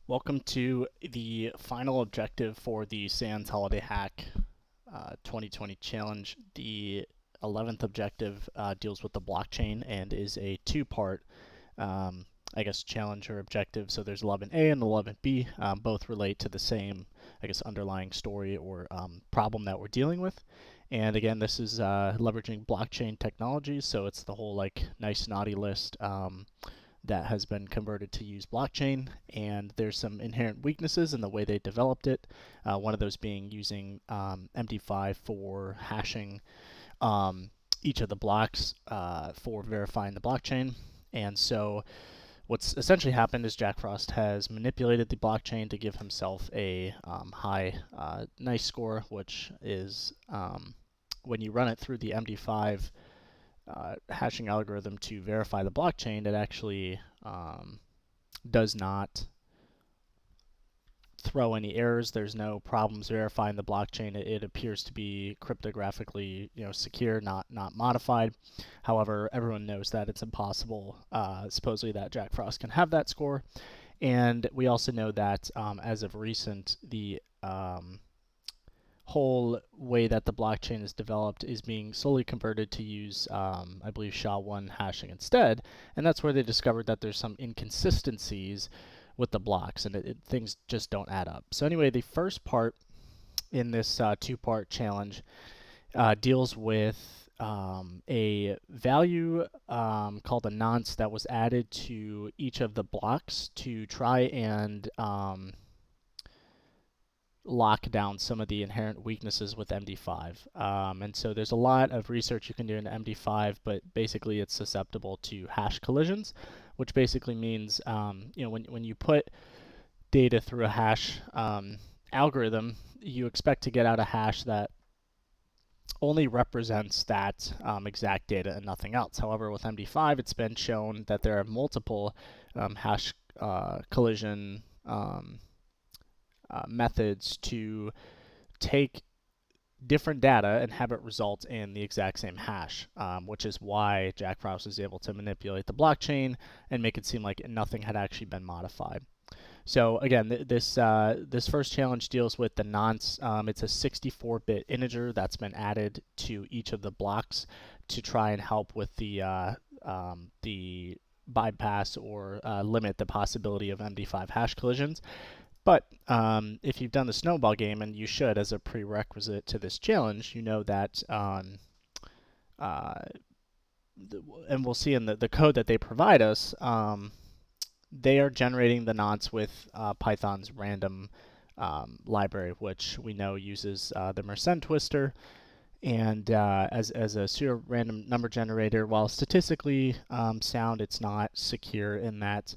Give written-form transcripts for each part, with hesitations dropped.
Welcome to the final objective for the SANS Holiday Hack 2020 Challenge. The 11th objective deals with the blockchain and is a two-part, um, challenge or objective. So there's 11A and 11B. Both relate to the same, underlying story or problem that we're dealing with. And again, this is leveraging blockchain technology. So it's the whole nice naughty list. That has been converted to use blockchain, and there's some inherent weaknesses in the way they developed it. One of those being using MD5 for hashing each of the blocks for verifying the blockchain. And so what's essentially happened is Jack Frost has manipulated the blockchain to give himself a high nice score, which is when you run it through the MD5 hashing algorithm to verify the blockchain, it actually does not throw any errors. There's no problems verifying the blockchain. It appears to be cryptographically, secure, not modified. However, everyone knows that it's impossible. Supposedly, that Jack Frost can have that score, and we also know that as of recent, the whole way that the blockchain is developed is being slowly converted to use, I believe, SHA-1 hashing instead. And that's where they discovered that there's some inconsistencies with the blocks, and things just don't add up. So anyway, the first part in this two-part challenge deals with a value called a nonce that was added to each of the blocks to try and lock down some of the inherent weaknesses with MD5. And so there's a lot of research you can do in MD5, but basically it's susceptible to hash collisions, which basically means, when you put data through a hash algorithm, you expect to get out a hash that only represents that exact data and nothing else. However, with MD5, it's been shown that there are multiple hash collision methods to take different data and have it result in the exact same hash, which is why Jack Frost is able to manipulate the blockchain and make it seem like nothing had actually been modified. So again, this first challenge deals with the nonce. It's a 64-bit integer that's been added to each of the blocks to try and help with the bypass or limit the possibility of MD5 hash collisions. But if you've done the snowball game, and you should as a prerequisite to this challenge, you know that, uh, and we'll see in the code that they provide us, they are generating the nonce with Python's random library, which we know uses the Mersenne twister. And as a pseudo random number generator, while statistically sound, it's not secure in that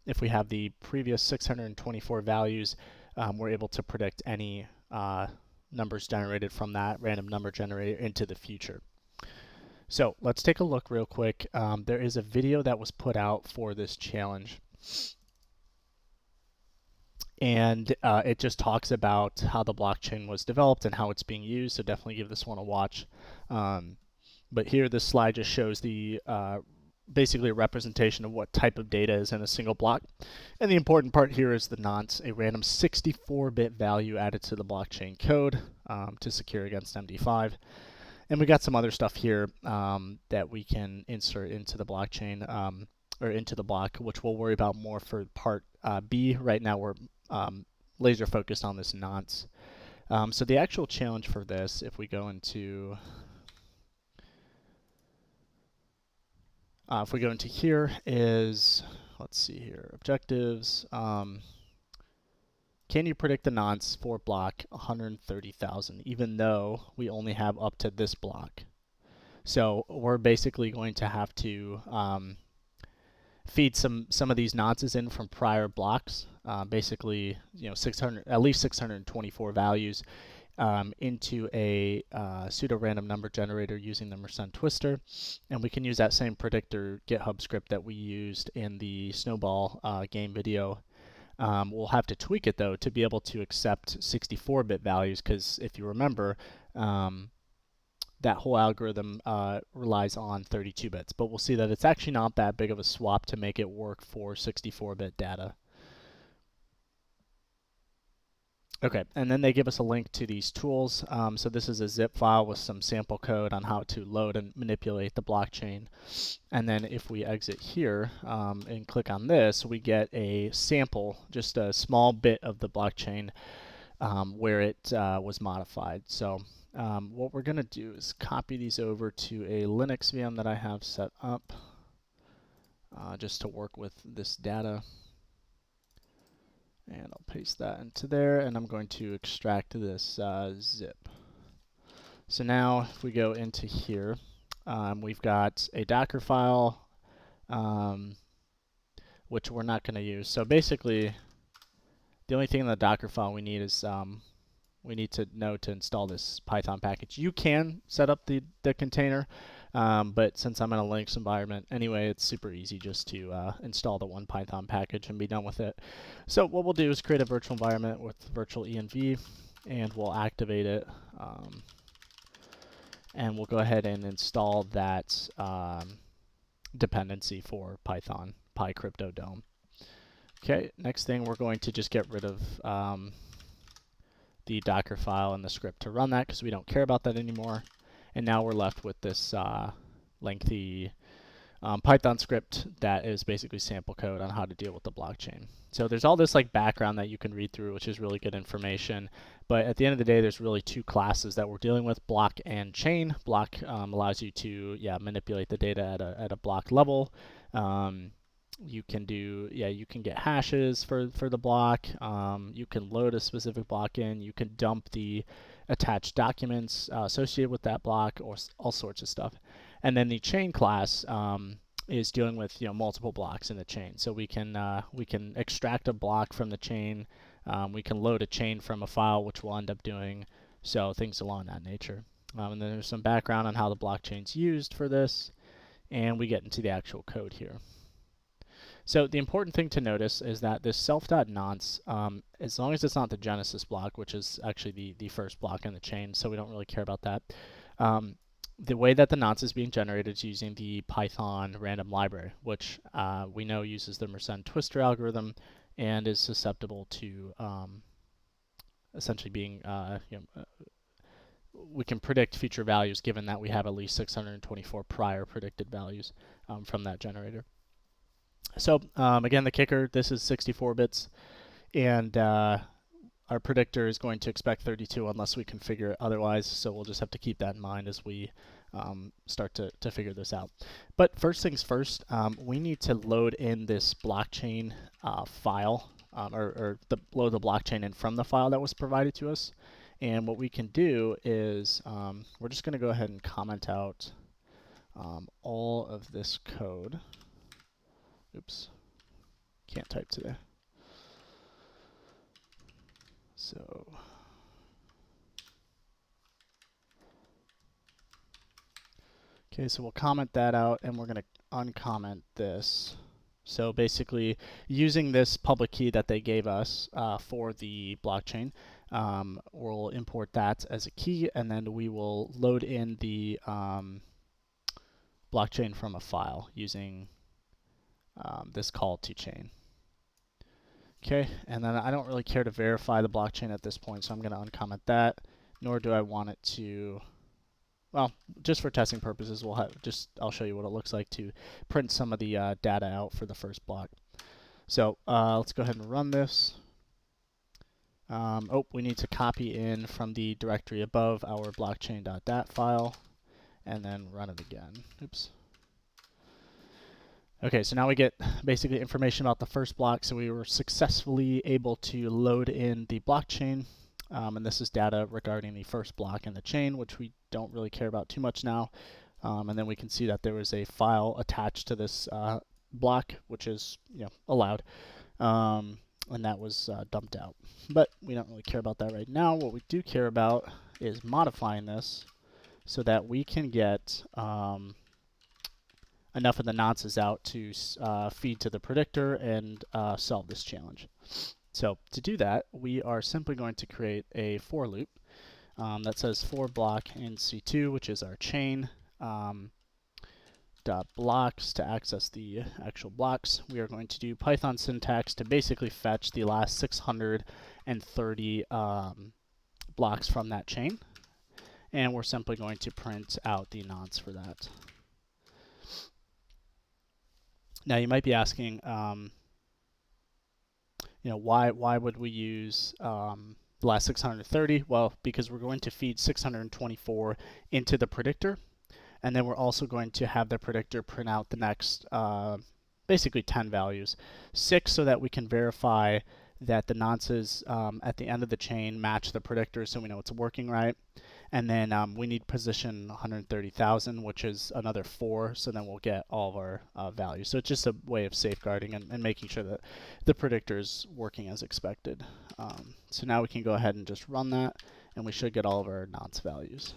if we have the previous 624 values, we're able to predict any numbers generated from that random number generator into the future. So let's take a look real quick. There is a video that was put out for this challenge, and it just talks about how the blockchain was developed and how it's being used, so definitely give this one a watch. But here, this slide just shows the basically a representation of what type of data is in a single block. And the important part here is the nonce, a random 64-bit value added to the blockchain code to secure against MD5. And we got some other stuff here that we can insert into the blockchain or into the block, which we'll worry about more for part B. Right now we're laser focused on this nonce. So the actual challenge for this, if we go into here, is, let's see here, objectives. Can you predict the nonce for block 130,000, even though we only have up to this block? So we're basically going to have to feed some of these nonces in from prior blocks. Basically, 600, at least 624 values into a pseudo-random number generator using the Mersenne twister. And we can use that same predictor GitHub script that we used in the snowball game video. We'll have to tweak it, though, to be able to accept 64-bit values, because if you remember, that whole algorithm relies on 32 bits. But we'll see that it's actually not that big of a swap to make it work for 64-bit data. Okay, and then they give us a link to these tools. So this is a zip file with some sample code on how to load and manipulate the blockchain. And then if we exit here and click on this, we get a sample, just a small bit of the blockchain where it was modified. So what we're going to do is copy these over to a Linux VM that I have set up just to work with this data. And I'll paste that into there, and I'm going to extract this zip. So now if we go into here, we've got a Docker file, which we're not going to use. So basically, the only thing in the Docker file we need is we need to know to install this Python package. You can set up the container, but since I'm in a Linux environment anyway, it's super easy just to install the one Python package and be done with it. So what we'll do is create a virtual environment with virtual env, and we'll activate it, and we'll go ahead and install that dependency for Python, PyCryptoDome. Okay, next thing we're going to just get rid of the Docker file and the script to run that because we don't care about that anymore. And now we're left with this lengthy Python script that is basically sample code on how to deal with the blockchain. So there's all this like background that you can read through, which is really good information. But at the end of the day, there's really two classes that we're dealing with: block and chain. Block allows you to manipulate the data at a block level. You can get hashes for the block. You can load a specific block in. You can dump the attached documents associated with that block, or all sorts of stuff. And then the chain class is dealing with multiple blocks in the chain. So we can extract a block from the chain. We can load a chain from a file, which we'll end up doing. So things along that nature. And then there's some background on how the blockchain's used for this, and we get into the actual code here. So the important thing to notice is that this self.nonce, as long as it's not the genesis block, which is actually the first block in the chain, so we don't really care about that, the way that the nonce is being generated is using the Python random library, which we know uses the Mersenne twister algorithm and is susceptible to essentially being, we can predict future values given that we have at least 624 prior predicted values from that generator. So again, the kicker, this is 64 bits, and our predictor is going to expect 32 unless we configure it otherwise, so we'll just have to keep that in mind as we start to figure this out. But first things first, we need to load in this blockchain file, or load the blockchain in from the file that was provided to us. And what we can do is we're just going to go ahead and comment out all of this code. Oops, can't type today. So okay, so we'll comment that out, and we're going to uncomment this. So basically, using this public key that they gave us for the blockchain, we'll import that as a key, and then we will load in the blockchain from a file using this call to chain. Okay, and then I don't really care to verify the blockchain at this point, so I'm going to uncomment that, nor do I want it to, well, just for testing purposes, I'll show you what it looks like to print some of the data out for the first block. So let's go ahead and run this. We need to copy in from the directory above our blockchain.dat file, and then run it again. Oops. Okay, so now we get basically information about the first block. So we were successfully able to load in the blockchain, and this is data regarding the first block in the chain, which we don't really care about too much now. And then we can see that there was a file attached to this block, which is allowed, and that was dumped out. But we don't really care about that right now. What we do care about is modifying this so that we can get enough of the nonces out to feed to the predictor and solve this challenge. So to do that, we are simply going to create a for loop that says for block in C2, which is our chain. product.blocks to access the actual blocks. We are going to do Python syntax to basically fetch the last 630 blocks from that chain. And we're simply going to print out the nonce for that. Now you might be asking, why would we use the last 630? Well, because we're going to feed 624 into the predictor, and then we're also going to have the predictor print out the next basically 10 values. 6 so that we can verify that the nonces at the end of the chain match the predictor so we know it's working right. And then we need position 130,000, which is another 4, so then we'll get all of our values. So it's just a way of safeguarding and making sure that the predictor is working as expected. So now we can go ahead and just run that, and we should get all of our nonce values.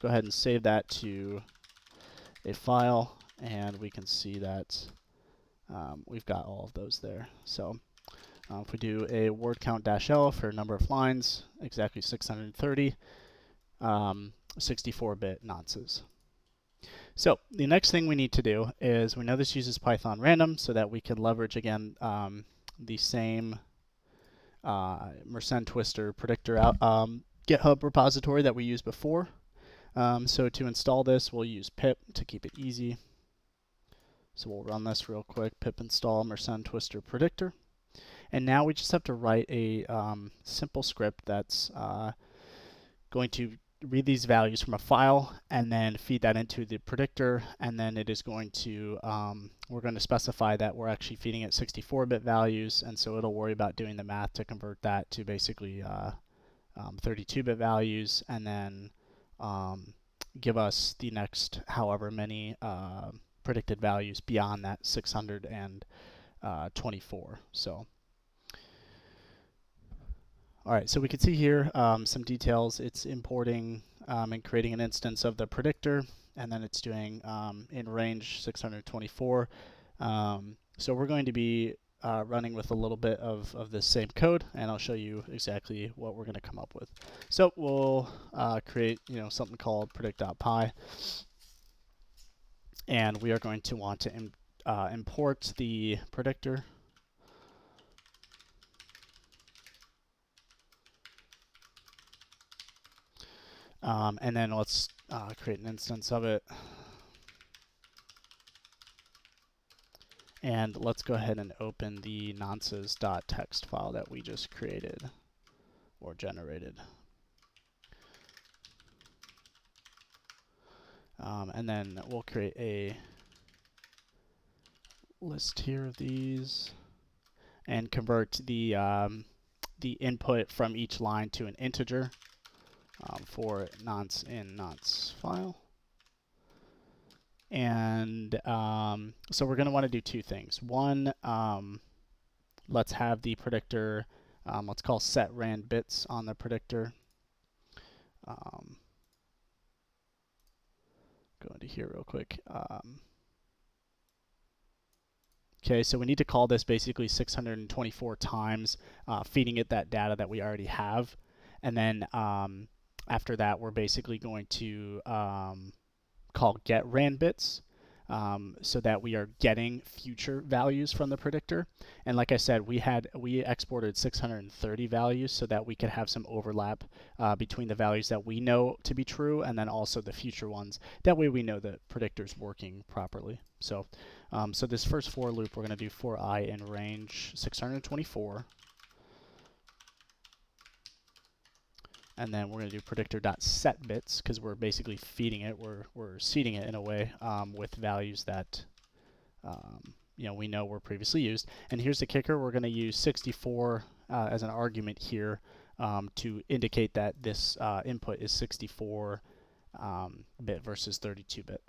Go ahead and save that to a file, and we can see that we've got all of those there. So if we do a word count -L for number of lines, exactly 630. 64-bit nonces. So the next thing we need to do is, we know this uses Python random so that we can leverage again the same Mersenne twister predictor out GitHub repository that we used before. So to install this, we'll use pip to keep it easy. So we'll run this real quick, pip install Mersenne twister predictor. And now we just have to write a simple script that's going to read these values from a file and then feed that into the predictor, and then it is going to we're going to specify that we're actually feeding it 64-bit values, and so it'll worry about doing the math to convert that to basically 32-bit values, and then give us the next however many predicted values beyond that 624. So all right, so we can see here some details. It's importing and creating an instance of the predictor, and then it's doing in range 624. So we're going to be running with a little bit of this same code, and I'll show you exactly what we're going to come up with. So we'll create something called predict.py, and we are going to want to import the predictor. And then let's create an instance of it. And let's go ahead and open the nonces.txt file that we just created or generated. And then we'll create a list here of these and convert the input from each line to an integer. For nonce in nonce file. And so we're going to want to do two things. One, let's have the predictor, let's call set rand bits on the predictor. Go into here real quick. Okay, so we need to call this basically 624 times, feeding it that data that we already have. And then after that, we're basically going to call get rand bits so that we are getting future values from the predictor. And like I said, we exported 630 values so that we could have some overlap between the values that we know to be true and then also the future ones. That way we know the predictor's working properly. So, so this first for loop, we're going to do for I in range 624. And then we're going to do predictor.setBits because we're basically feeding it, we're seeding it in a way with values that we know were previously used. And here's the kicker: we're going to use 64 as an argument here to indicate that this input is 64-bit versus 32-bit.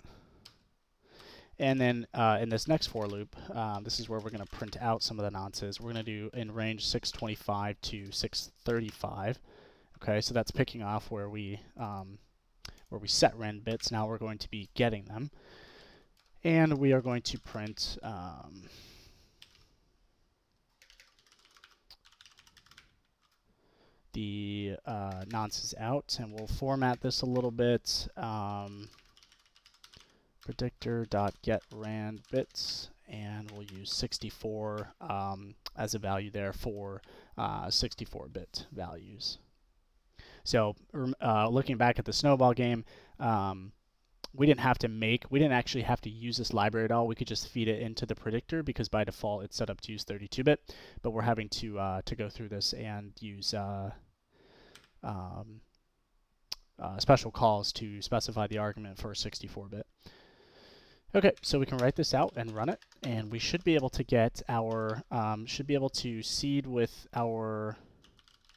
And then in this next for loop, this is where we're going to print out some of the nonces. We're going to do in range 625 to 635. Okay, so that's picking off where we set rand bits. Now we're going to be getting them, and we are going to print the nonces out, and we'll format this a little bit predictor.getRandBits, and we'll use 64 as a value there for 64-bit values. So looking back at the snowball game, we didn't actually have to use this library at all. We could just feed it into the predictor because by default it's set up to use 32-bit, but we're having to go through this and use special calls to specify the argument for 64-bit. Okay, so we can write this out and run it, and we should be able to get our, seed with our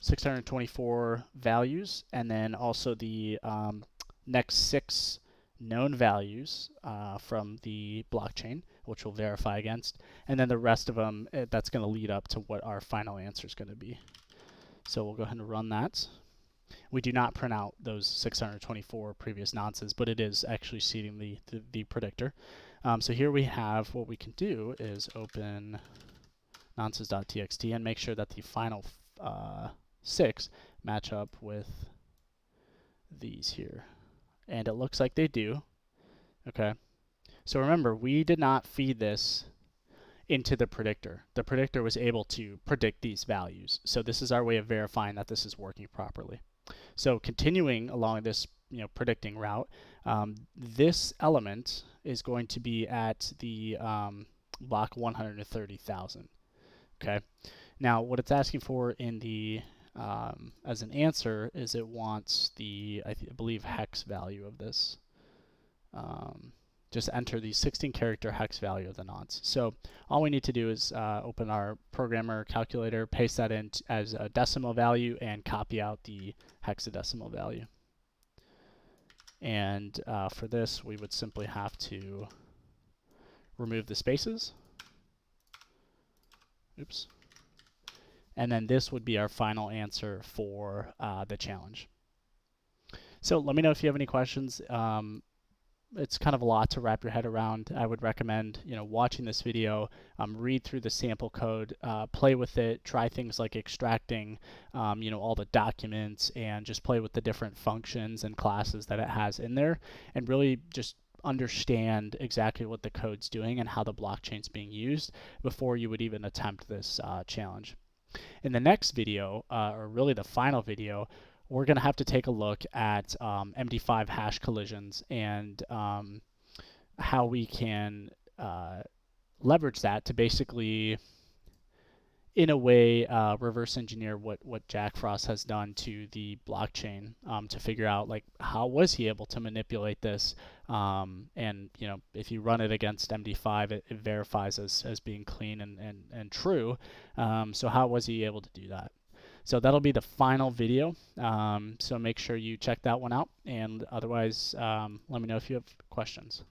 624 values, and then also the next 6 known values from the blockchain, which we'll verify against, and then the rest of them, that's going to lead up to what our final answer is going to be. So we'll go ahead and run that. We do not print out those 624 previous nonces, but it is actually seeding the predictor. So here we have, what we can do is open nonces.txt and make sure that the final 6 match up with these here. And it looks like they do. Okay. So remember, we did not feed this into the predictor. The predictor was able to predict these values. So this is our way of verifying that this is working properly. So continuing along this predicting route, this element is going to be at the block 130,000. Okay. Now what it's asking for in the as an answer is it wants the I believe hex value of this. Just enter the 16-character hex value of the nonce. So all we need to do is open our programmer calculator, paste that in as a decimal value, and copy out the hexadecimal value. And for this, we would simply have to remove the spaces. Oops. And then this would be our final answer for the challenge. So let me know if you have any questions. It's kind of a lot to wrap your head around. I would recommend, watching this video, read through the sample code, play with it, try things like extracting, all the documents, and just play with the different functions and classes that it has in there, and really just understand exactly what the code's doing and how the blockchain's being used before you would even attempt this challenge. In the next video, or really the final video, we're going to have to take a look at MD5 hash collisions and how we can leverage that to basically, in a way, reverse engineer what Jack Frost has done to the blockchain to figure out how was he able to manipulate this, and if you run it against MD5, it verifies as being clean and true. So how was he able to do that? So that'll be the final video. So make sure you check that one out, and otherwise let me know if you have questions.